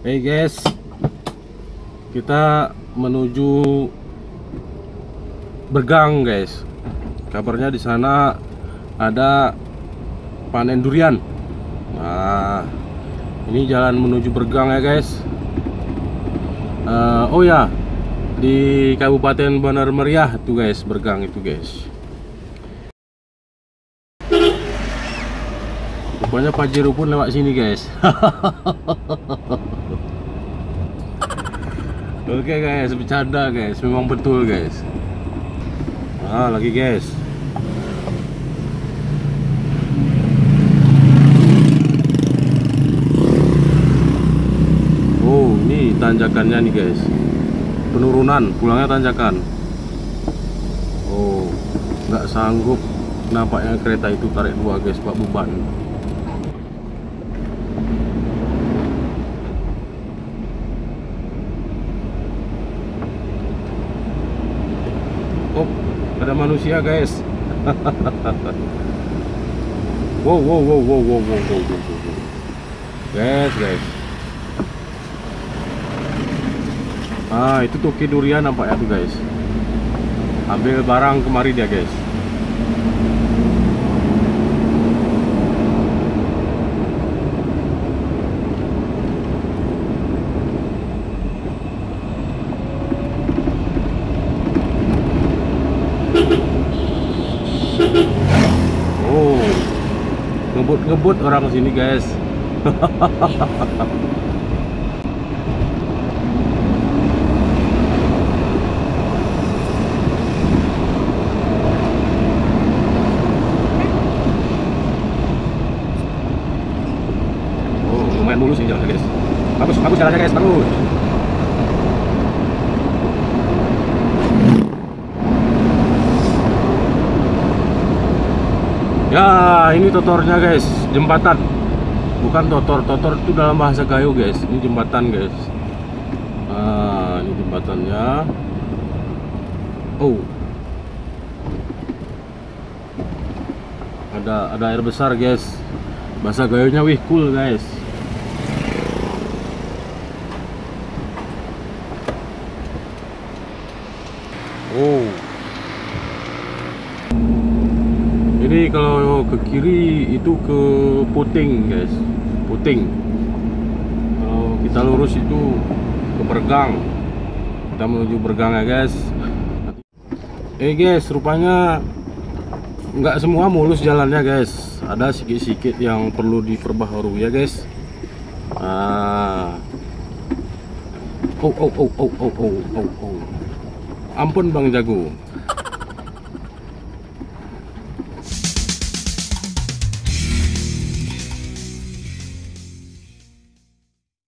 Hey guys, kita menuju Bergang guys. Kabarnya di sana ada panen durian. Nah, ini jalan menuju Bergang ya guys. Oh ya, di Kabupaten Bandar Meriah tuh guys, Bergang itu guys. Rupanya Pajero pun lewat sini guys. Oke guys, bercanda guys, memang betul guys. Lagi guys. Oh, ini tanjakannya nih guys. Penurunan, pulangnya tanjakan. Oh, nggak sanggup nampaknya kereta itu tarik dua guys, Pak beban. Oh, ada manusia guys. Wow. Guys. Itu toki durian nampaknya tuh guys. Ambil barang kemari dia guys. Oh, ngebut orang sini guys. Lumayan mulus sih jalannya guys. Bagus jalannya guys, bagus. Ya, ini totornya guys, jembatan. Bukan totor itu dalam bahasa Gayo guys. Ini jembatan guys. Ini jembatannya. Oh, ada air besar guys. Bahasa Gayonya wih cool guys. Oh, ini kalau ke kiri itu ke Puting guys, Puting. Kalau kita lurus itu ke Bergang. Kita menuju Bergang ya guys. Guys, rupanya nggak semua mulus jalannya guys. Ada sikit-sikit yang perlu diperbaharui ya guys. Oh. Ampun Bang Jago.